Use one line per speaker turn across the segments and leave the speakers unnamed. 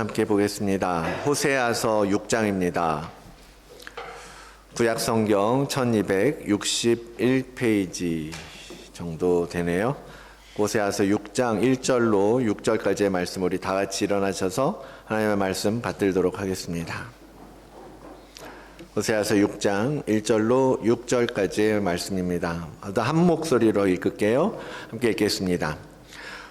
함께 보겠습니다. 호세아서 6장입니다. 구약성경 1261페이지 정도 되네요. 호세아서 6장 1절로 6절까지의 말씀, 우리 다 같이 일어나셔서 하나님의 말씀 받들도록 하겠습니다. 호세아서 6장 1절로 6절까지의 말씀입니다. 한 목소리로 읽을게요. 함께 읽겠습니다.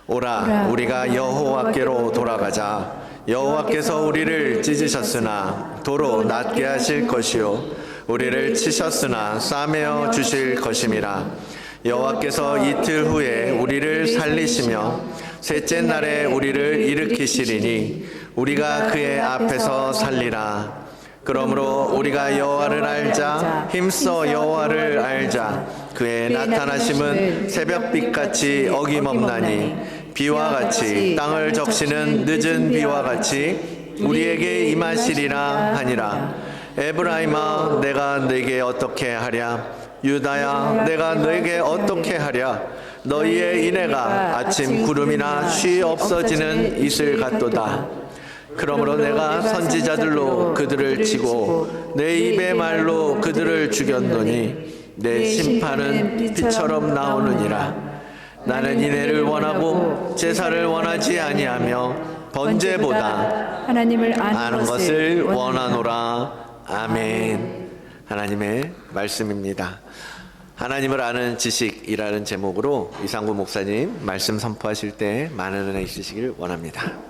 오라, 우리가 여호와께로 돌아가자. 여호와께서 우리를 찢으셨으나 도로 낫게 하실 것이요 우리를 치셨으나 싸매어 주실 것임이라. 여호와께서 이틀 후에 우리를 살리시며 셋째 날에 우리를 일으키시리니 우리가 그의 앞에서 살리라. 그러므로 우리가 여호와를 알자, 힘써 여호와를 알자. 그의 나타나심은 새벽빛같이 어김없나니 비와 같이 땅을 적시는 늦은 비와 같이 우리에게 임하시리라 하니라. 에브라임아, 내가 네게 어떻게 하랴? 유다야, 내가 너에게 어떻게 하랴? 너희의 인애가 아침 구름이나 쉬 없어지는 이슬 같도다. 그러므로 내가 선지자들로 그들을 치고 내 입의 말로 그들을 죽였노니 내 심판은 빛처럼 나오느니라. 나는 인애를 원하고 제사를 원하지 아니하며 번제보다 하나님을 아는 것을 원하노라. 아멘. 하나님의 말씀입니다. 하나님을 아는 지식이라는 제목으로 이상구 목사님 말씀 선포하실 때 많은 은혜 있으시길 원합니다.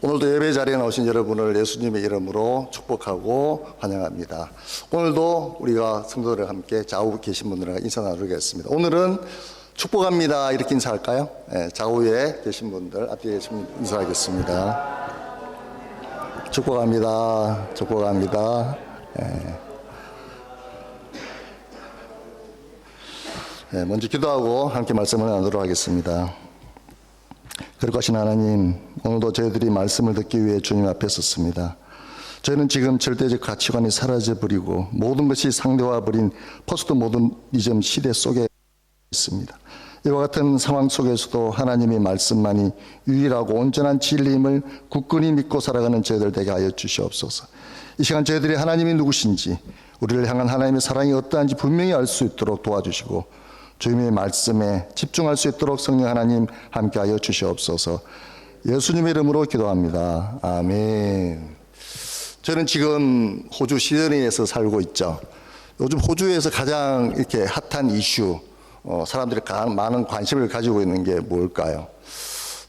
오늘도 예배 자리에 나오신 여러분을 예수님의 이름으로 축복하고 환영합니다. 오늘도 우리가 성도들과 함께 좌우 계신 분들과 인사 나누겠습니다. 오늘은 축복합니다 이렇게 인사할까요? 네, 좌우에 계신 분들, 앞에 계신 분들 인사하겠습니다. 축복합니다. 축복합니다. 네, 먼저 기도하고 함께 말씀을 나누도록 하겠습니다. 거룩하신 하나님, 오늘도 저희들이 말씀을 듣기 위해 주님 앞에 섰습니다. 저희는 지금 절대적 가치관이 사라져버리고 모든 것이 상대화버린 포스트 모더니즘 시대 속에 있습니다. 이와 같은 상황 속에서도 하나님의 말씀만이 유일하고 온전한 진리임을 굳건히 믿고 살아가는 저희들 되게 하여 주시옵소서. 이 시간 저희들이 하나님이 누구신지, 우리를 향한 하나님의 사랑이 어떠한지 분명히 알 수 있도록 도와주시고 주님의 말씀에 집중할 수 있도록 성령 하나님 함께하여 주시옵소서. 예수님의 이름으로 기도합니다. 아멘. 저는 지금 호주 시드니에서 살고 있죠. 요즘 호주에서 가장 이렇게 핫한 이슈, 사람들이 많은 관심을 가지고 있는 게 뭘까요?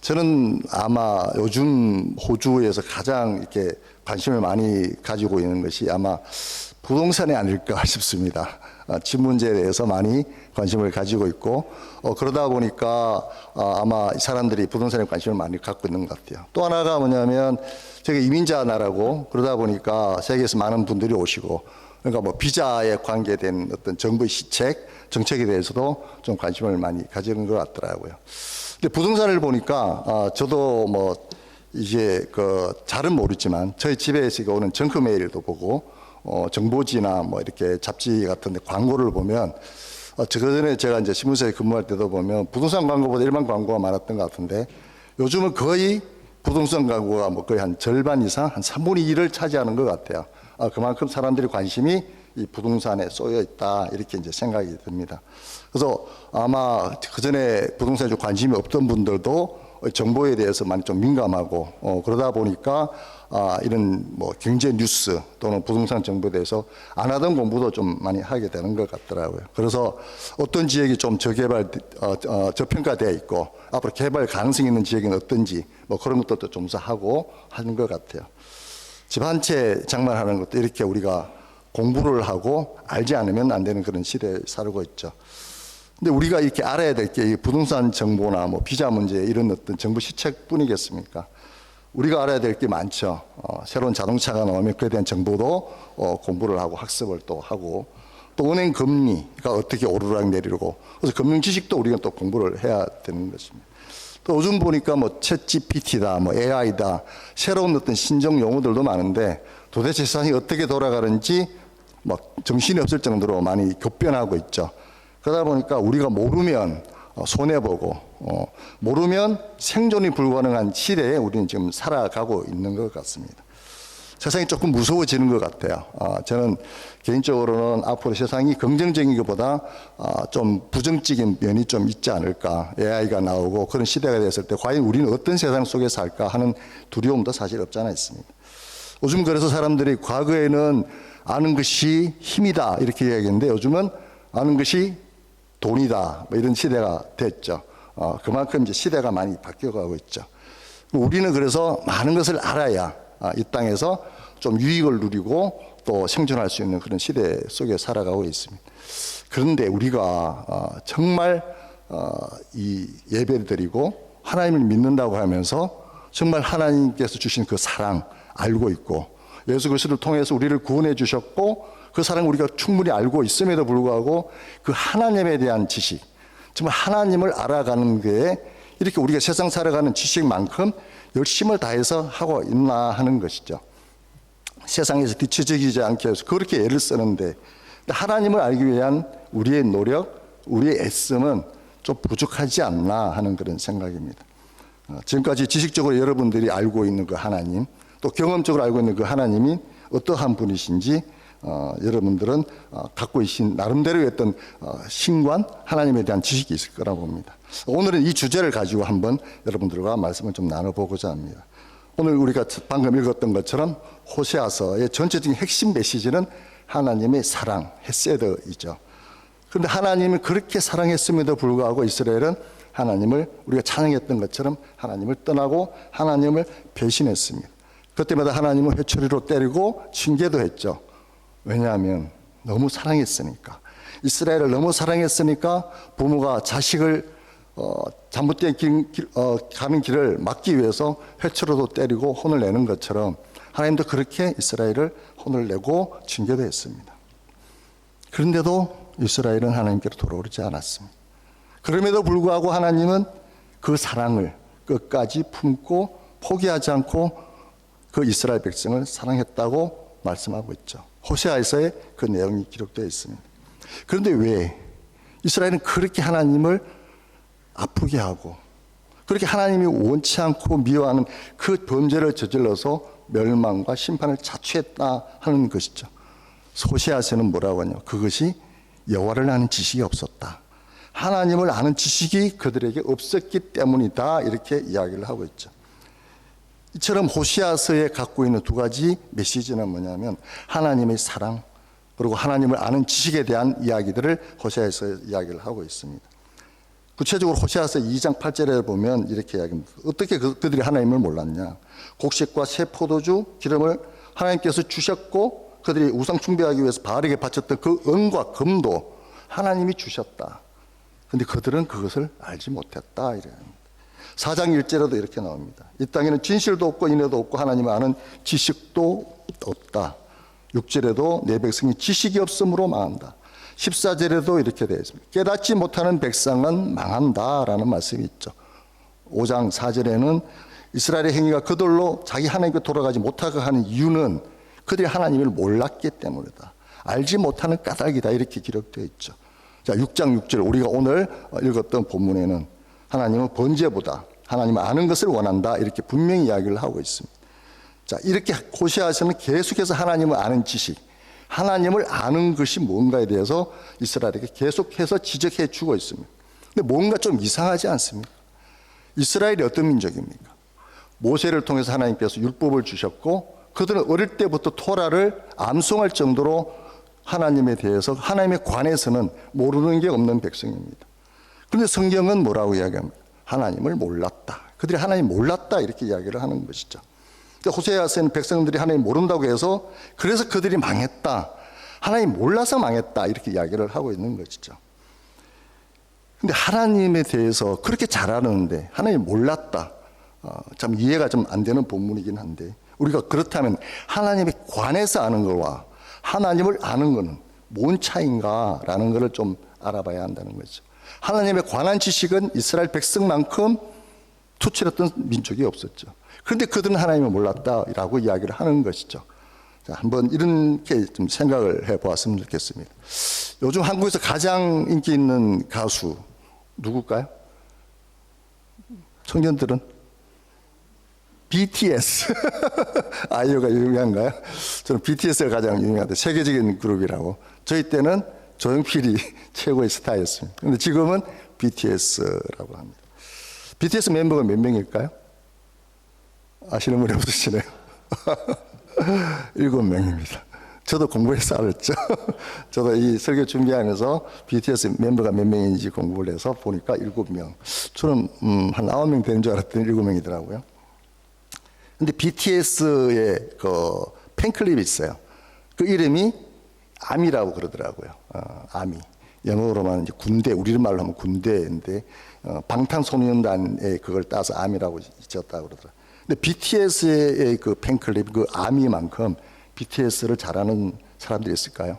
저는 아마 요즘 호주에서 가장 이렇게 관심을 많이 가지고 있는 것이 아마 부동산이 아닐까 싶습니다. 집 문제에 대해서 많이 관심을 가지고 있고, 그러다 보니까 아마 사람들이 부동산에 관심을 많이 갖고 있는 것 같아요. 또 하나가 뭐냐면 제가 이민자 나라고, 그러다 보니까 세계에서 많은 분들이 오시고, 그러니까 뭐 비자에 관계된 어떤 정부의 시책, 정책에 대해서도 좀 관심을 많이 가지는 것 같더라고요. 근데 부동산을 보니까 저도 뭐 이제 잘은 모르지만 저희 집에서 오는 정크 메일도 보고, 정보지나 뭐 이렇게 잡지 같은 데 광고를 보면, 전에 제가 이제 신문사에 근무할 때도 보면 부동산 광고보다 일반 광고가 많았던 것 같은데, 요즘은 거의 부동산 광고가 뭐 거의 한 절반 이상, 한 3분의 1을 차지하는 것 같아요. 그만큼 사람들이 관심이 이 부동산에 쏘여 있다, 이렇게 이제 생각이 듭니다. 그래서 아마 그전에 부동산에 좀 관심이 없던 분들도 정보에 대해서 많이 좀 민감하고, 그러다 보니까 이런 뭐 경제 뉴스 또는 부동산 정보에 대해서 안 하던 공부도 좀 많이 하게 되는 것 같더라고요. 그래서 어떤 지역이 좀 저평가되어 있고 앞으로 개발 가능성이 있는 지역은 어떤지 뭐 그런 것들도 좀 하고 하는 것 같아요. 집 한 채 장만하는 것도 이렇게 우리가 공부를 하고 알지 않으면 안 되는 그런 시대에 살고 있죠. 근데 우리가 이렇게 알아야 될 게 부동산 정보나 뭐 비자 문제 이런 어떤 정부 시책뿐이겠습니까? 우리가 알아야 될 게 많죠. 새로운 자동차가 나오면 그에 대한 정보도 공부를 하고 학습을 또 하고, 또 은행 금리가 어떻게 오르락 내리고, 그래서 금융 지식도 우리가 또 공부를 해야 되는 것입니다. 또 요즘 보니까 뭐 챗GPT다, 뭐 AI다, 새로운 어떤 신종 용어들도 많은데 도대체 세상이 어떻게 돌아가는지 막 정신이 없을 정도로 많이 교변하고 있죠. 그러다 보니까 우리가 모르면 손해보고 모르면 생존이 불가능한 시대에 우리는 지금 살아가고 있는 것 같습니다. 세상이 조금 무서워지는 것 같아요. 저는 개인적으로는 앞으로 세상이 긍정적인 것보다 좀 부정적인 면이 좀 있지 않을까. AI가 나오고 그런 시대가 됐을 때 과연 우리는 어떤 세상 속에 살까 하는 두려움도 사실 없지 않아 있습니다. 요즘 그래서 사람들이 과거에는 아는 것이 힘이다 이렇게 이야기했는데 요즘은 아는 것이 돈이다 뭐 이런 시대가 됐죠. 그만큼 이제 시대가 많이 바뀌어가고 있죠. 우리는 그래서 많은 것을 알아야 이 땅에서 좀 유익을 누리고 또 생존할 수 있는 그런 시대 속에 살아가고 있습니다. 그런데 우리가 정말 이 예배를 드리고 하나님을 믿는다고 하면서 정말 하나님께서 주신 그 사랑 알고 있고 예수 그리스도를 통해서 우리를 구원해 주셨고 그 사랑을 우리가 충분히 알고 있음에도 불구하고 그 하나님에 대한 지식, 정말 하나님을 알아가는 게 이렇게 우리가 세상 살아가는 지식만큼 열심을 다해서 하고 있나 하는 것이죠. 세상에서 뒤처지지 않게 해서 그렇게 애를 쓰는데 하나님을 알기 위한 우리의 노력, 우리의 애씀은 좀 부족하지 않나 하는 그런 생각입니다. 지금까지 지식적으로 여러분들이 알고 있는 그 하나님, 또 경험적으로 알고 있는 그 하나님이 어떠한 분이신지 여러분들은 갖고 계신 나름대로의 어떤 신관, 하나님에 대한 지식이 있을 거라고 봅니다. 오늘은 이 주제를 가지고 한번 여러분들과 말씀을 좀 나눠보고자 합니다. 오늘 우리가 방금 읽었던 것처럼 호세아서의 전체적인 핵심 메시지는 하나님의 사랑, 헤세드이죠. 그런데 하나님을 그렇게 사랑했음에도 불구하고 이스라엘은 하나님을 우리가 찬양했던 것처럼 하나님을 떠나고 하나님을 배신했습니다. 그때마다 하나님을 회초리로 때리고 징계도 했죠. 왜냐하면 너무 사랑했으니까. 이스라엘을 너무 사랑했으니까 부모가 자식을 잘못된 가는 길을 막기 위해서 회초로도 때리고 혼을 내는 것처럼 하나님도 그렇게 이스라엘을 혼을 내고 징계도 했습니다. 그런데도 이스라엘은 하나님께로 돌아오지 않았습니다. 그럼에도 불구하고 하나님은 그 사랑을 끝까지 품고 포기하지 않고 그 이스라엘 백성을 사랑했다고 말씀하고 있죠. 호세아에서의 그 내용이 기록되어 있습니다. 그런데 왜 이스라엘은 그렇게 하나님을 아프게 하고 그렇게 하나님이 원치 않고 미워하는 그 범죄를 저질러서 멸망과 심판을 자초했다 하는 것이죠. 호세아서는 뭐라고 하냐? 그것이 여호와를 아는 지식이 없었다. 하나님을 아는 지식이 그들에게 없었기 때문이다. 이렇게 이야기를 하고 있죠. 이처럼 호세아서에 갖고 있는 두 가지 메시지는 뭐냐면 하나님의 사랑 그리고 하나님을 아는 지식에 대한 이야기들을 호세아서에 이야기를 하고 있습니다. 구체적으로 호세아서 2장 8절에 보면 이렇게 이야기합니다. 어떻게 그들이 하나님을 몰랐냐? 곡식과 새 포도주, 기름을 하나님께서 주셨고 그들이 우상 숭배하기 위해서 바알에게 바쳤던 그 은과 금도 하나님이 주셨다. 그런데 그들은 그것을 알지 못했다. 이래요. 4장 1절에도 이렇게 나옵니다. 이 땅에는 진실도 없고 인애도 없고 하나님을 아는 지식도 없다. 6절에도 내 백성이 지식이 없으므로 망한다. 14절에도 이렇게 되어 있습니다. 깨닫지 못하는 백성은 망한다라는 말씀이 있죠. 5장 4절에는 이스라엘의 행위가 그들로 자기 하나님께 돌아가지 못하게 하는 이유는 그들이 하나님을 몰랐기 때문이다. 알지 못하는 까닭이다. 이렇게 기록되어 있죠. 자, 6장 6절 우리가 오늘 읽었던 본문에는 하나님은 번제보다 하나님을 아는 것을 원한다. 이렇게 분명히 이야기를 하고 있습니다. 자, 이렇게 호세아서는 계속해서 하나님을 아는 지식, 하나님을 아는 것이 뭔가에 대해서 이스라엘에게 계속해서 지적해 주고 있습니다. 근데 뭔가 좀 이상하지 않습니까? 이스라엘이 어떤 민족입니까? 모세를 통해서 하나님께서 율법을 주셨고 그들은 어릴 때부터 토라를 암송할 정도로 하나님에 대해서 하나님에 관해서는 모르는 게 없는 백성입니다. 그런데 성경은 뭐라고 이야기합니까? 하나님을 몰랐다. 그들이 하나님 몰랐다 이렇게 이야기를 하는 것이죠. 호세아서는 백성들이 하나님 모른다고 해서 그래서 그들이 망했다. 하나님 몰라서 망했다. 이렇게 이야기를 하고 있는 것이죠. 근데 하나님에 대해서 그렇게 잘 아는데 하나님 몰랐다. 참 이해가 좀 안 되는 본문이긴 한데 우리가 그렇다면 하나님에 관해서 아는 것과 하나님을 아는 것은 뭔 차이인가라는 것을 좀 알아봐야 한다는 거죠. 하나님에 관한 지식은 이스라엘 백성만큼 투철했던 민족이 없었죠. 그런데 그들은 하나님을 몰랐다라고 이야기를 하는 것이죠. 자, 한번 이렇게 좀 생각을 해보았으면 좋겠습니다. 요즘 한국에서 가장 인기 있는 가수 누굴까요? 청년들은? BTS. 아이유가 유명한가요? 저는 BTS가 가장 유명한데 세계적인 그룹이라고. 저희 때는 조용필이 최고의 스타였습니다. 그런데 지금은 BTS라고 합니다. BTS 멤버가 몇 명일까요? 아시는 분이 없으시네요. 7명입니다. 저도 공부해서 알았죠. 저도 이 설교 준비하면서 BTS 멤버가 몇 명인지 공부를 해서 보니까 7명. 저는 한 9명 되는 줄 알았더니 7명이더라고요. 근데 BTS의 그 팬클럽이 있어요. 그 이름이 아미라고 그러더라고요. 아미. 영어로만 이제 군대, 우리말로 하면 군대인데 방탄소년단의 그걸 따서 아미라고 지었다고 그러더라고요. 근데 BTS의 그 팬클럽, 그 아미만큼 BTS를 잘하는 사람들이 있을까요?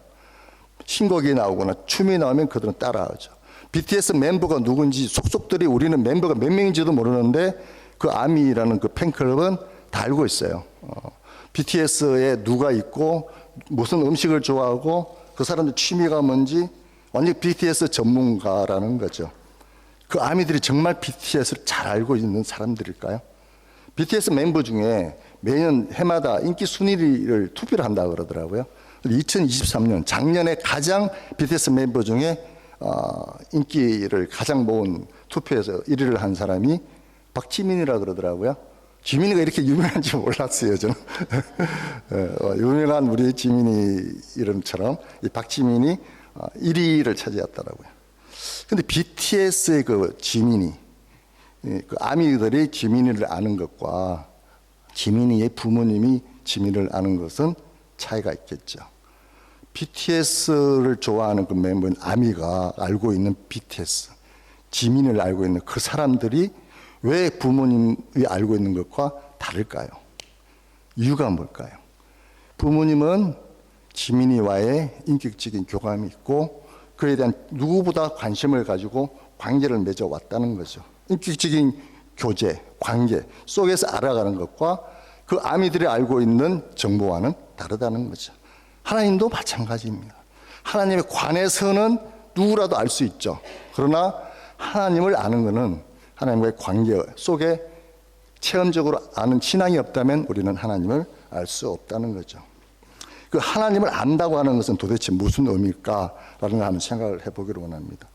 신곡이 나오거나 춤이 나오면 그들은 따라하죠. BTS 멤버가 누군지 속속들이 우리는 멤버가 몇 명인지도 모르는데 그 아미라는 그 팬클럽은 다 알고 있어요. BTS에 누가 있고 무슨 음식을 좋아하고 그 사람들 취미가 뭔지 완전 BTS 전문가라는 거죠. 그 아미들이 정말 BTS를 잘 알고 있는 사람들일까요? BTS 멤버 중에 매년 해마다 인기 순위를 투표를 한다고 그러더라고요. 2023년 작년에 가장 BTS 멤버 중에 인기를 가장 모은 투표에서 1위를 한 사람이 박지민이라 그러더라고요. 지민이가 이렇게 유명한지 몰랐어요, 저는. 유명한 우리 지민이 이름처럼 이 박지민이 1위를 차지했더라고요. 근데 BTS의 그 지민이, 그 아미들이 지민이를 아는 것과 지민이의 부모님이 지민이를 아는 것은 차이가 있겠죠. BTS를 좋아하는 그 멤버인 아미가 알고 있는 BTS, 지민이를 알고 있는 그 사람들이 왜 부모님이 알고 있는 것과 다를까요? 이유가 뭘까요? 부모님은 지민이와의 인격적인 교감이 있고 그에 대한 누구보다 관심을 가지고 관계를 맺어왔다는 거죠. 인격적인 교제, 관계 속에서 알아가는 것과 그 아미들이 알고 있는 정보와는 다르다는 거죠. 하나님도 마찬가지입니다. 하나님에 관해서는 누구라도 알 수 있죠. 그러나 하나님을 아는 것은 하나님과의 관계 속에 체험적으로 아는 신앙이 없다면 우리는 하나님을 알 수 없다는 거죠. 그 하나님을 안다고 하는 것은 도대체 무슨 의미일까라는 걸 한번 생각을 해보기를 원합니다.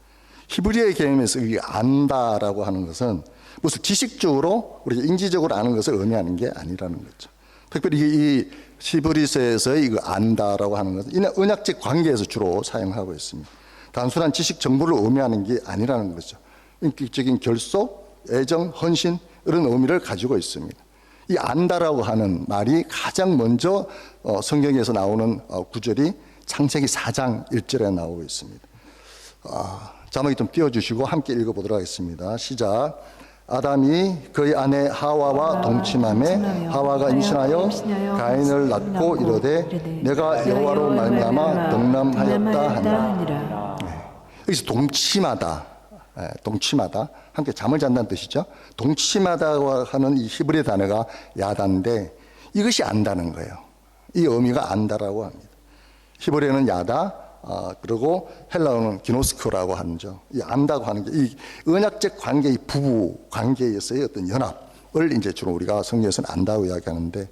히브리어의 개념에서 이 안다라고 하는 것은 무슨 지식적으로 우리가 인지적으로 아는 것을 의미하는 게 아니라는 거죠. 특별히 이 히브리서에서의 이거 안다라고 하는 것은 언약적 관계에서 주로 사용하고 있습니다. 단순한 지식 정보를 의미하는 게 아니라는 거죠. 인격적인 결속, 애정, 헌신 이런 의미를 가지고 있습니다. 이 안다라고 하는 말이 가장 먼저 성경에서 나오는 구절이 창세기 4장 1절에 나오고 있습니다. 자막이 좀 띄워주시고 함께 읽어보도록 하겠습니다. 시작. 아담이 그의 아내 하와와 동침하매 하와가 임신하여 가인을 낳고 이르되 내가 여호와로 말미암아 덕남하였다 하니라. 여기서 동침하다, 동침하다 함께 잠을 잔다는 뜻이죠. 동침하다고 하는 이 히브리 단어가 야다인데 이것이 안다는 거예요. 이 의미가 안다라고 합니다. 히브리어는 야다, 그리고 헬라어는 기노스코라고 하죠. 이 안다고 하는 게 이 언약적 관계, 이 부부 관계에서의 어떤 연합을 이제 주로 우리가 성경에서는 안다고 이야기하는데,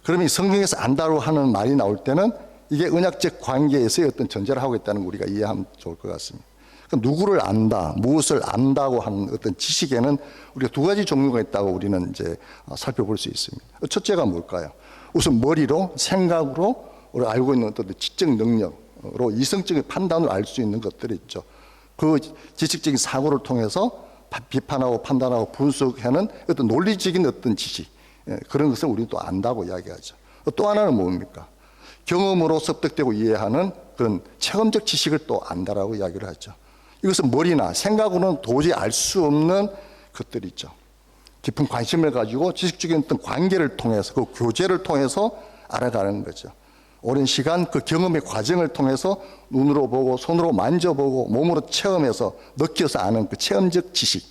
그러면 이 성경에서 안다고 하는 말이 나올 때는 이게 언약적 관계에서의 어떤 전제를 하고 있다는 걸 우리가 이해하면 좋을 것 같습니다. 그러니까 누구를 안다, 무엇을 안다고 하는 어떤 지식에는 우리가 두 가지 종류가 있다고 우리는 이제 살펴볼 수 있습니다. 첫째가 뭘까요? 우선 머리로, 생각으로 우리가 알고 있는 어떤 지적 능력으로 이성적인 판단을 알 수 있는 것들이 있죠. 그 지식적인 사고를 통해서 비판하고 판단하고 분석하는 어떤 논리적인 어떤 지식, 그런 것을 우리는 또 안다고 이야기하죠. 또 하나는 뭡니까? 경험으로 습득되고 이해하는 그런 체험적 지식을 또 안다라고 이야기를 하죠. 이것은 머리나 생각으로는 도저히 알 수 없는 것들이 있죠. 깊은 관심을 가지고 지식적인 어떤 관계를 통해서, 그 교제를 통해서 알아가는 거죠. 오랜 시간 그 경험의 과정을 통해서 눈으로 보고 손으로 만져보고 몸으로 체험해서 느껴서 아는 그 체험적 지식,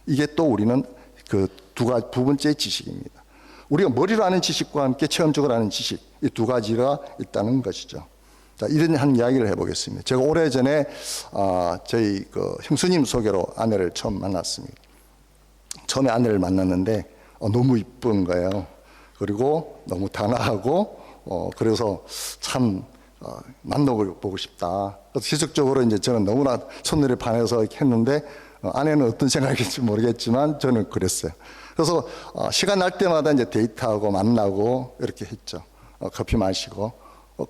이게 또 우리는 그 두 번째 지식입니다. 우리가 머리로 아는 지식과 함께 체험적으로 아는 지식, 이 두 가지가 있다는 것이죠. 자, 이런 한 이야기를 해보겠습니다. 제가 오래전에 저희 그 형수님 소개로 아내를 처음 만났습니다. 처음에 아내를 만났는데 너무 이쁜 거예요. 그리고 너무 단아하고 그래서 참 만나보고 싶다. 그래서 기적적으로 이제 저는 너무나 첫눈에 반해서 이렇게 했는데 아내는 어떤 생각일지 모르겠지만 저는 그랬어요. 그래서 시간 날 때마다 이제 데이트하고 만나고 이렇게 했죠. 커피 마시고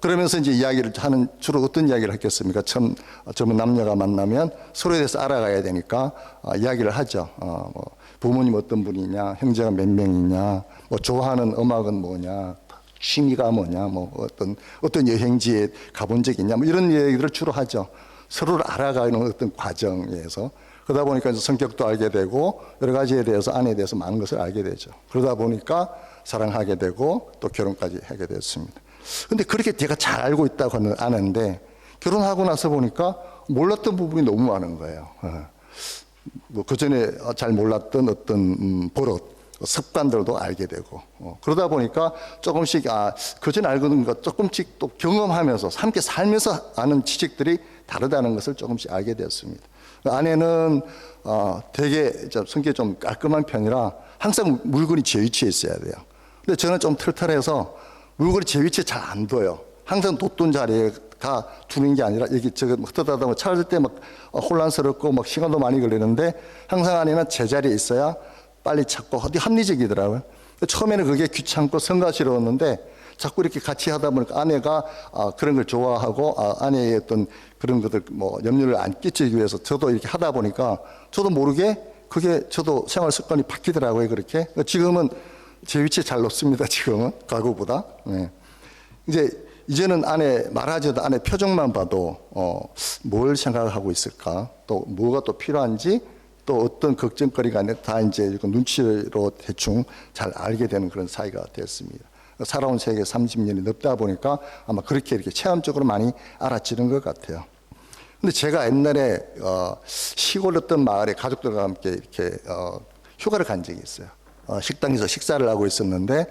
그러면서 이제 이야기를 하는 주로 어떤 이야기를 했겠습니까? 젊은 남녀가 만나면 서로에 대해서 알아가야 되니까 이야기를 하죠. 뭐 부모님 어떤 분이냐, 형제가 몇 명이냐, 뭐 좋아하는 음악은 뭐냐, 취미가 뭐냐, 뭐 어떤 여행지에 가본 적이 있냐, 뭐 이런 얘기들을 주로 하죠. 서로를 알아가는 어떤 과정에서. 그러다 보니까 이제 성격도 알게 되고 여러 가지에 대해서 아내에 대해서 많은 것을 알게 되죠. 그러다 보니까 사랑하게 되고 또 결혼까지 하게 됐습니다. 근데 그렇게 제가 잘 알고 있다고 아는데 결혼하고 나서 보니까 몰랐던 부분이 너무 많은 거예요. 뭐 그전에 잘 몰랐던 어떤 버릇, 습관들도 알게 되고 그러다 보니까 조금씩 그전에 알고 있는 것 조금씩 또 경험하면서 함께 살면서 아는 지식들이 다르다는 것을 조금씩 알게 되었습니다. 아내는 되게 성격이 좀 깔끔한 편이라 항상 물건이 제 위치에 있어야 돼요. 근데 저는 좀 털털해서 물건이 제 위치에 잘 안 둬요. 항상 뒀던 자리에 두는 게 아니라 여기 저기 흩어다가 뭐 찾을 때 막 혼란스럽고 막 시간도 많이 걸리는데 항상 아내는 제자리에 있어야 빨리 찾고 어디 합리적이더라고요. 처음에는 그게 귀찮고 성가시러웠는데 자꾸 이렇게 같이 하다 보니까 아내가 그런 걸 좋아하고 아내의 어떤 그런 것들 뭐 염려를 안 끼치기 위해서 저도 이렇게 하다 보니까 저도 모르게 그게 저도 생활 습관이 바뀌더라고요. 그렇게 지금은 제 위치에 잘 놓습니다. 지금은 과거보다. 네. 이제는 아내 말하지도 아내 표정만 봐도 뭘 생각하고 있을까, 또 뭐가 또 필요한지, 또 어떤 걱정거리가 아니라 다 이제 눈치로 대충 잘 알게 되는 그런 사이가 됐습니다. 살아온 세계 30년이 넘다 보니까 아마 그렇게 이렇게 체험적으로 많이 알아지는 것 같아요. 근데 제가 옛날에 시골 어떤 마을에 가족들과 함께 이렇게 휴가를 간 적이 있어요. 식당에서 식사를 하고 있었는데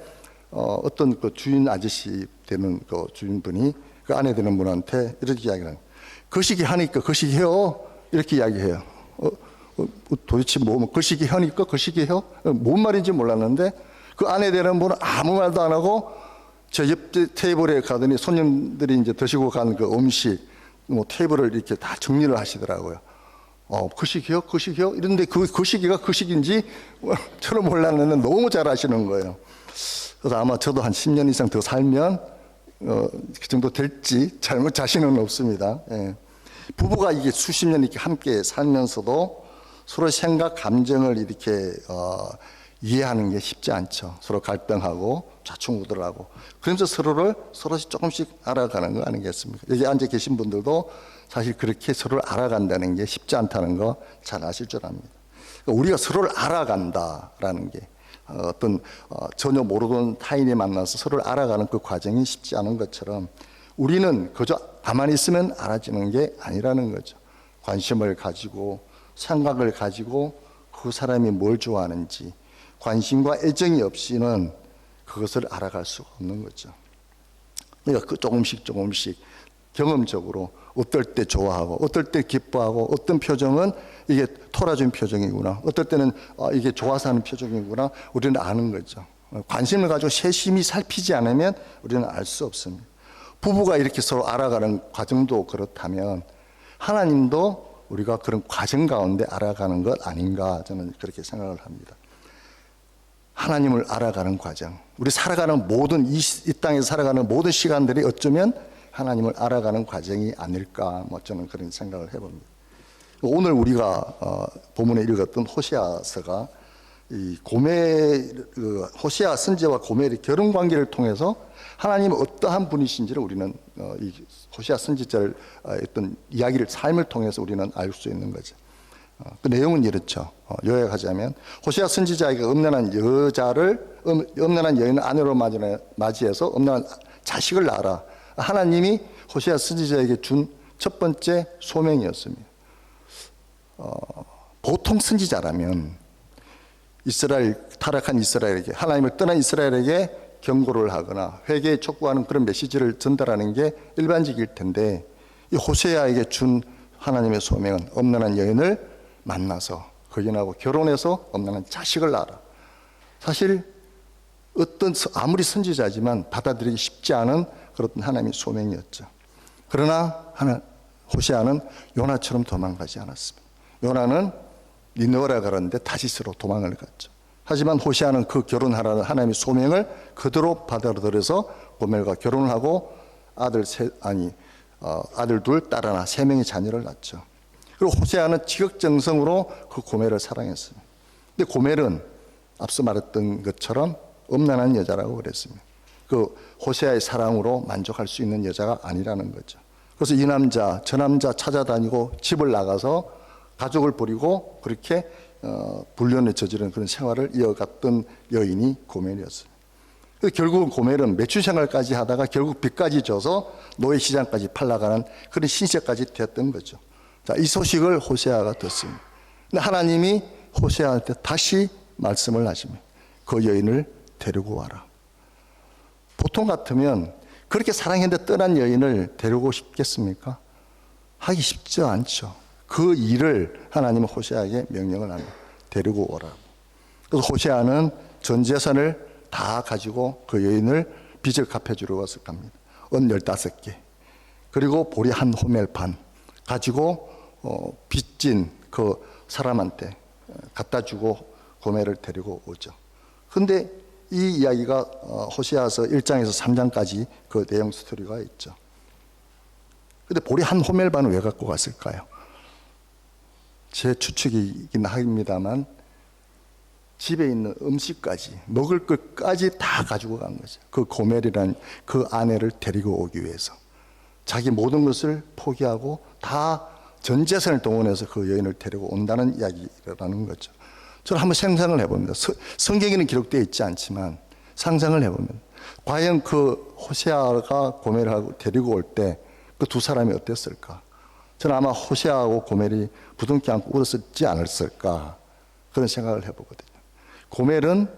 어떤 그 주인 아저씨 되는 그 주인분이 그 아내 되는 분한테 이렇게 이야기를 해요. 거시기 하니까 거시기 해요. 이렇게 이야기해요. 도대체 뭐 거시기 하니까 거시기 해요? 뭔 말인지 몰랐는데 그 아내 되는 분은 아무 말도 안 하고 저 옆 테이블에 가더니 손님들이 이제 드시고 간 그 음식 뭐 테이블을 이렇게 다 정리를 하시더라고요. 거시기요? 거시기요? 이런데 그 거시기가 거시기인지 저는 몰랐는데 너무 잘 하시는 거예요. 그래서 아마 저도 한 10년 이상 더 살면 그 정도 될지 잘못 자신은 없습니다. 예. 부부가 이게 수십 년 이렇게 함께 살면서도 서로 생각, 감정을 이렇게 이해하는 게 쉽지 않죠. 서로 갈등하고 좌충우돌하고 그러면서 서로 조금씩 알아가는 거 아니겠습니까? 여기 앉아 계신 분들도 사실 그렇게 서로를 알아간다는 게 쉽지 않다는 거 잘 아실 줄 압니다. 우리가 서로를 알아간다라는 게 전혀 모르던 타인이 만나서 서로를 알아가는 그 과정이 쉽지 않은 것처럼 우리는 그저 가만히 있으면 알아지는 게 아니라는 거죠. 관심을 가지고 생각을 가지고 그 사람이 뭘 좋아하는지 관심과 애정이 없이는 그것을 알아갈 수가 없는 거죠. 그러니까 조금씩 경험적으로 어떨 때 좋아하고 어떨 때 기뻐하고 어떤 표정은 이게 토라진 표정이구나, 어떨 때는 이게 좋아서 하는 표정이구나 우리는 아는 거죠. 관심을 가지고 세심히 살피지 않으면 우리는 알 수 없습니다. 부부가 이렇게 서로 알아가는 과정도 그렇다면 하나님도 우리가 그런 과정 가운데 알아가는 것 아닌가 저는 그렇게 생각을 합니다. 하나님을 알아가는 과정, 우리 살아가는 모든 이 땅에서 살아가는 모든 시간들이 어쩌면 하나님을 알아가는 과정이 아닐까 뭐 저는 그런 생각을 해봅니다. 오늘 우리가 본문에 읽었던 호세아서가 이 호세아 선지자와 고멜의 결혼 관계를 통해서 하나님은 어떠한 분이신지를 우리는 이 호세아 선지자의 어떤 이야기를 삶을 통해서 우리는 알 수 있는 거죠. 그 내용은 이렇죠. 요약하자면 호세아 선지자에게 음란한 여인을 아내로 맞이해서 음란한 자식을 낳아라. 하나님이 호세아 선지자에게 준 첫 번째 소명이었습니다. 보통 선지자라면 이스라엘, 타락한 이스라엘에게, 하나님을 떠난 이스라엘에게 경고를 하거나 회개에 촉구하는 그런 메시지를 전달하는 게 일반적일 텐데, 이 호세아에게 준 하나님의 소명은 엄난한 여인을 만나서 그 여인하고 결혼해서 엄난한 자식을 낳아라. 사실 아무리 선지자지만 받아들이기 쉽지 않은 그런 하나님의 소명이었죠. 그러나 호세아는 요나처럼 도망가지 않았습니다. 요나는 니느웨로 가는데 다시스로 도망을 갔죠. 하지만 호세아는 그 결혼하라는 하나님의 소명을 그대로 받아들여서 고멜과 결혼을 하고 아들 둘, 딸 하나, 3명의 자녀를 낳죠. 그리고 호세아는 지극정성으로 그 고멜을 사랑했습니다. 근데 고멜은 앞서 말했던 것처럼 음란한 여자라고 그랬습니다. 그 호세아의 사랑으로 만족할 수 있는 여자가 아니라는 거죠. 그래서 이 남자, 저 남자 찾아다니고 집을 나가서 가족을 버리고 그렇게 불륜에 저지른 그런 생활을 이어갔던 여인이 고멜이었어요. 결국은 고멜은 매출 생활까지 하다가 결국 빚까지 져서 노예 시장까지 팔려가는 그런 신세까지 되었던 거죠. 자, 이 소식을 호세아가 듣습니다. 근데 하나님이 호세아한테 다시 말씀을 하십니다. 그 여인을 데리고 와라. 보통 같으면 그렇게 사랑했는데 떠난 여인을 데리고 싶겠습니까? 하기 쉽지 않죠. 그 일을 하나님은 호세아에게 명령을 합니다. 데리고 오라. 그래서 호세아는 전 재산을 다 가지고 그 여인을 빚을 갚아주러 왔을 겁니다. 은 15개. 그리고 보리 한 호멜 반 가지고 빚진 그 사람한테 갖다 주고 고멜을 데리고 오죠. 근데 이 이야기가 호세아서 1장에서 3장까지 그 내용 스토리가 있죠. 근데 보리 한 호멜 반을 왜 갖고 갔을까요? 제 추측이긴 합니다만 집에 있는 음식까지, 먹을 것까지 다 가지고 간 거죠. 그 고멜이라는 그 아내를 데리고 오기 위해서 자기 모든 것을 포기하고 다 전 재산을 동원해서 그 여인을 데리고 온다는 이야기라는 거죠. 저는 한번 상상을 해봅니다. 성경에는 기록되어 있지 않지만 상상을 해보면 과연 그 호세아가 고멜을 데리고 올 때 그 두 사람이 어땠을까? 저는 아마 호세아하고 고멜이 부둥켜 안고 울었지 않았을까? 그런 생각을 해보거든요. 고멜은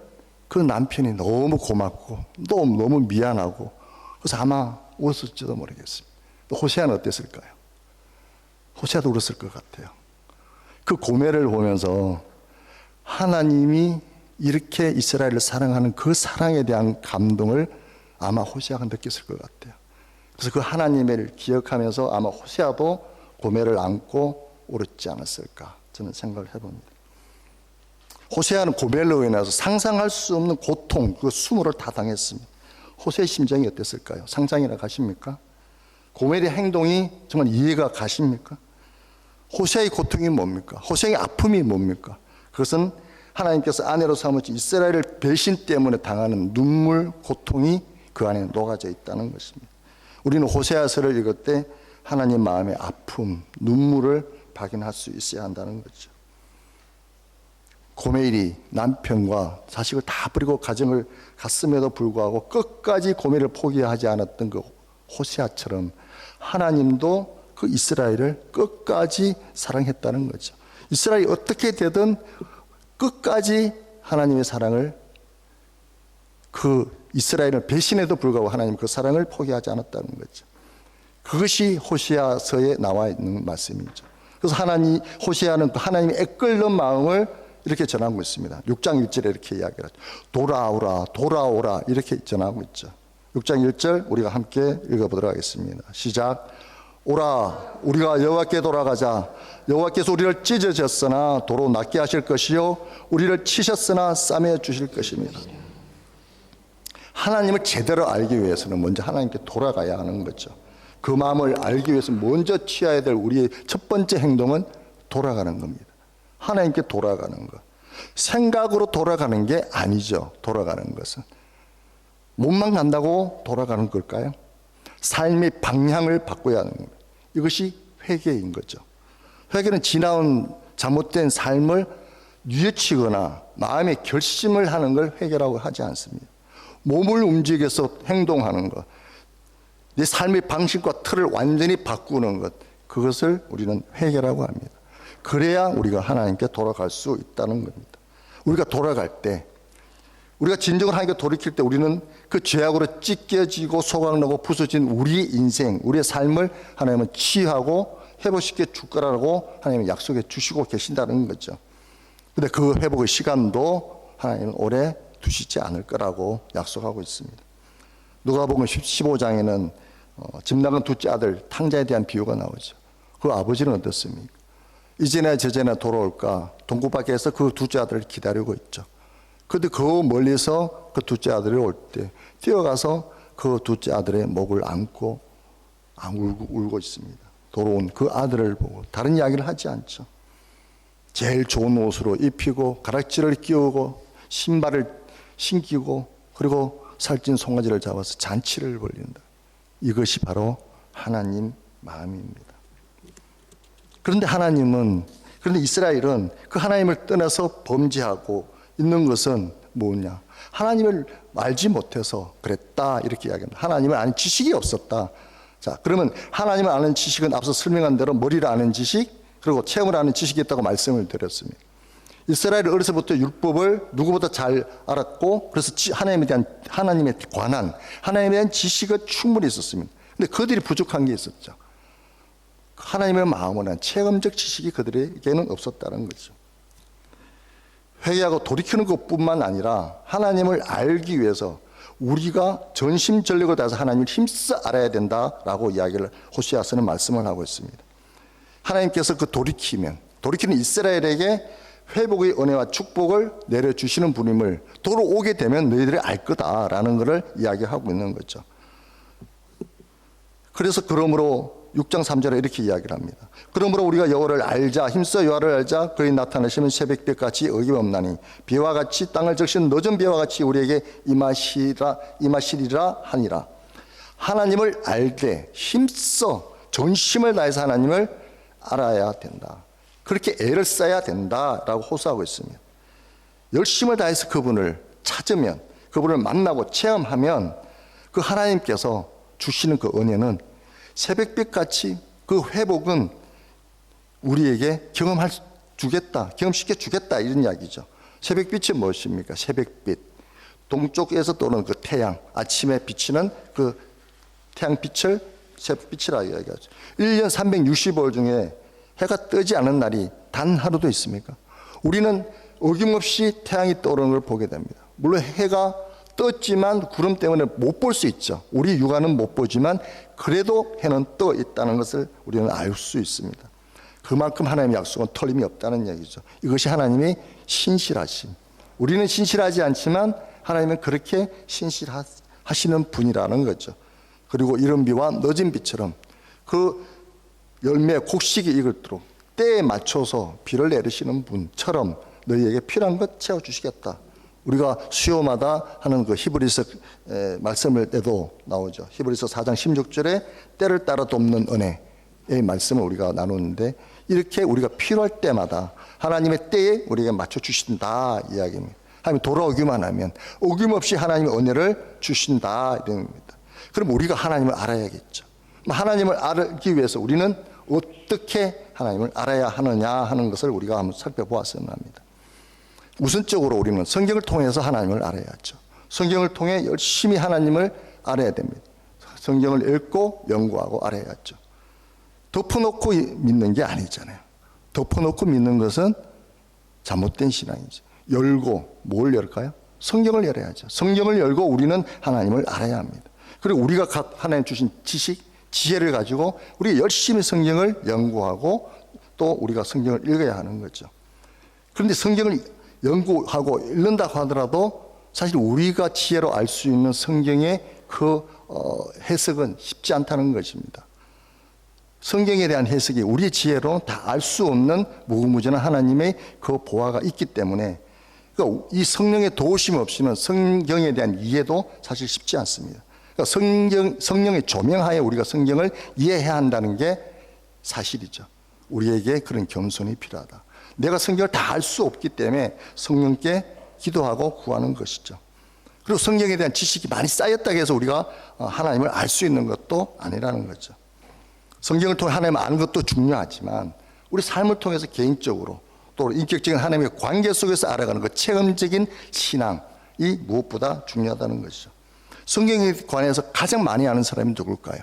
그 남편이 너무 고맙고 너무 미안하고 그래서 아마 울었을지도 모르겠습니다. 호세아는 어땠을까요? 호세아도 울었을 것 같아요. 그 고멜을 보면서 하나님이 이렇게 이스라엘을 사랑하는 그 사랑에 대한 감동을 아마 호세아가 느꼈을 것 같아요. 그래서 그 하나님을 기억하면서 아마 호세아도 고멜을 안고 울었지 않았을까 저는 생각을 해봅니다. 호세아는 고멜로 인해서 상상할 수 없는 고통, 그 수모를 다 당했습니다. 호세의 심정이 어땠을까요? 상상이나 가십니까? 고멜의 행동이 정말 이해가 가십니까? 호세의 고통이 뭡니까? 호세의 아픔이 뭡니까? 그것은 하나님께서 아내로 삼으신 이스라엘을 배신 때문에 당하는 눈물, 고통이 그 안에 녹아져 있다는 것입니다. 우리는 호세아서를 읽을 때 하나님 마음의 아픔, 눈물을 발견할 수 있어야 한다는 거죠. 고멜이 남편과 자식을 다 버리고 가정을 갔음에도 불구하고 끝까지 고멜을 포기하지 않았던 그 호세아처럼 하나님도 그 이스라엘을 끝까지 사랑했다는 거죠. 이스라엘이 어떻게 되든 끝까지 하나님의 사랑을 그 이스라엘을 배신해도 불구하고 하나님 그 사랑을 포기하지 않았다는 거죠. 그것이 호세아서에 나와 있는 말씀이죠. 그래서 호세아는 하나님의 애끓는 마음을 이렇게 전하고 있습니다. 6장 1절에 이렇게 이야기를 하죠. 돌아오라, 돌아오라 이렇게 전하고 있죠. 6장 1절 우리가 함께 읽어보도록 하겠습니다. 시작. 오라, 우리가 여호와께 돌아가자. 여호와께서 우리를 찢어졌으나 도로 낫게 하실 것이요 우리를 치셨으나 싸매 주실 것입니다. 하나님을 제대로 알기 위해서는 먼저 하나님께 돌아가야 하는 거죠. 그 마음을 알기 위해서 먼저 취해야 될 우리의 첫 번째 행동은 돌아가는 겁니다. 하나님께 돌아가는 것. 생각으로 돌아가는 게 아니죠. 돌아가는 것은 몸만 간다고 돌아가는 걸까요? 삶의 방향을 바꿔야 하는 겁니다. 이것이 회개인 거죠. 회개는 지나온 잘못된 삶을 뉘우치거나 마음의 결심을 하는 걸 회개라고 하지 않습니다. 몸을 움직여서 행동하는 것, 내 삶의 방식과 틀을 완전히 바꾸는 것, 그것을 우리는 회개라고 합니다. 그래야 우리가 하나님께 돌아갈 수 있다는 겁니다. 우리가 돌아갈 때, 우리가 진정을 하나님께 돌이킬 때 우리는 그 죄악으로 찢겨지고 소각나고 부서진 우리의 인생, 우리의 삶을 하나님은 치유하고 회복시켜 줄 거라고 하나님은 약속해 주시고 계신다는 거죠. 근데 그 회복의 시간도 하나님은 오래 두시지 않을 거라고 약속하고 있습니다. 누가복음 15장에는 집 나간 둘째 아들 탕자에 대한 비유가 나오죠. 그 아버지는 어떻습니까? 이제나 저제나 돌아올까 동굴 밖에서 그 둘째 아들을 기다리고 있죠. 그런데 그 멀리서 그 둘째 아들이 올 때 뛰어가서 그 둘째 아들의 목을 안고 울고 있습니다. 돌아온 그 아들을 보고 다른 이야기를 하지 않죠. 제일 좋은 옷으로 입히고 가락지를 끼우고 신발을 신기고 그리고 살찐 송아지를 잡아서 잔치를 벌린다. 이것이 바로 하나님 마음입니다. 그런데 그런데 이스라엘은 그 하나님을 떠나서 범죄하고 있는 것은 뭐냐? 하나님을 알지 못해서 그랬다 이렇게 이야기합니다. 하나님을 아는 지식이 없었다. 자, 그러면 하나님을 아는 지식은 앞서 설명한 대로 머리를 아는 지식 그리고 체험을 아는 지식이 있다고 말씀을 드렸습니다. 이스라엘은 어려서부터 율법을 누구보다 잘 알았고 그래서 하나님에 관한 하나님에 대한 지식은 충분히 있었습니다. 근데 그들이 부족한 게 있었죠. 하나님의 마음을 한 체험적 지식이 그들에게는 없었다는 거죠. 회개하고 돌이키는 것뿐만 아니라 하나님을 알기 위해서 우리가 전심전력을 다해서 하나님을 힘써 알아야 된다라고 이야기를 호시아서는 말씀을 하고 있습니다. 하나님께서 그 돌이키는 이스라엘에게 회복의 은혜와 축복을 내려주시는 분임을 돌아오게 되면 너희들이 알 거다라는 것을 이야기하고 있는 거죠. 그래서 그러므로 6장 3절에 이렇게 이야기를 합니다. 그러므로 우리가 여호와를 알자 힘써 여호와를 알자 그의 나타나시면 새벽빛같이 어김없나니 비와 같이 땅을 적신 늦은 비와 같이 우리에게 임하시리라 하니라. 하나님을 알게 힘써 전심을 다해서 하나님을 알아야 된다. 그렇게 애를 써야 된다라고 호소하고 있습니다. 열심을 다해서 그분을 찾으면 그분을 만나고 체험하면 그 하나님께서 주시는 그 은혜는 새벽빛같이 그 회복은 우리에게 경험시켜 주겠다 이런 이야기죠. 새벽빛이 무엇입니까? 새벽빛 동쪽에서 떠오르는 그 태양 아침에 비치는 그 태양빛을 새벽빛이라고 이야기하죠. 1년 365일 중에 해가 뜨지 않은 날이 단 하루도 있습니까? 우리는 어김없이 태양이 떠오르는 걸 보게 됩니다. 물론 해가 떴지만 구름 때문에 못 볼 수 있죠. 우리 육안은 못 보지만 그래도 해는 떠 있다는 것을 우리는 알 수 있습니다. 그만큼 하나님의 약속은 틀림이 없다는 얘기죠. 이것이 하나님의 신실하심. 우리는 신실하지 않지만 하나님은 그렇게 신실하시는 분이라는 거죠. 그리고 이른 비와 늦은 비처럼 그 열매의 곡식이 익을도록 때에 맞춰서 비를 내리시는 분처럼 너희에게 필요한 것 채워주시겠다. 우리가 수요마다 하는 그 히브리서 말씀을 때도 나오죠. 히브리서 4장 16절에 때를 따라 돕는 은혜의 말씀을 우리가 나누는데 이렇게 우리가 필요할 때마다 하나님의 때에 우리에게 맞춰주신다 이야기입니다. 하나님 돌아오기만 하면 어김없이 하나님의 은혜를 주신다 이런 겁니다. 그럼 우리가 하나님을 알아야겠죠. 하나님을 알기 위해서 우리는 어떻게 하나님을 알아야 하느냐 하는 것을 우리가 한번 살펴보았어야 합니다. 우선적으로 우리는 성경을 통해서 하나님을 알아야죠. 성경을 통해 열심히 하나님을 알아야 됩니다. 성경을 읽고 연구하고 알아야죠. 덮어놓고 믿는 게 아니잖아요. 덮어놓고 믿는 것은 잘못된 신앙이죠. 열고 뭘 열까요? 성경을 열어야죠. 성경을 열고 우리는 하나님을 알아야 합니다. 그리고 우리가 각 하나님 주신 지식, 지혜를 가지고 우리가 열심히 성경을 연구하고 또 우리가 성경을 읽어야 하는 거죠. 그런데 성경을 연구하고 읽는다고 하더라도 사실 우리가 지혜로 알 수 있는 성경의 그 해석은 쉽지 않다는 것입니다. 성경에 대한 해석이 우리의 지혜로 다 알 수 없는 무궁무진한 하나님의 그 보화가 있기 때문에 그러니까 이 성령의 도우심 없이는 성경에 대한 이해도 사실 쉽지 않습니다. 그러니까 성령의 조명하에 우리가 성경을 이해해야 한다는 게 사실이죠. 우리에게 그런 겸손이 필요하다. 내가 성경을 다 알 수 없기 때문에 성령께 기도하고 구하는 것이죠. 그리고 성경에 대한 지식이 많이 쌓였다고 해서 우리가 하나님을 알 수 있는 것도 아니라는 거죠. 성경을 통해 하나님을 아는 것도 중요하지만 우리 삶을 통해서 개인적으로 또 인격적인 하나님의 관계 속에서 알아가는 그 체험적인 신앙이 무엇보다 중요하다는 것이죠. 성경에 관해서 가장 많이 아는 사람이 누굴까요?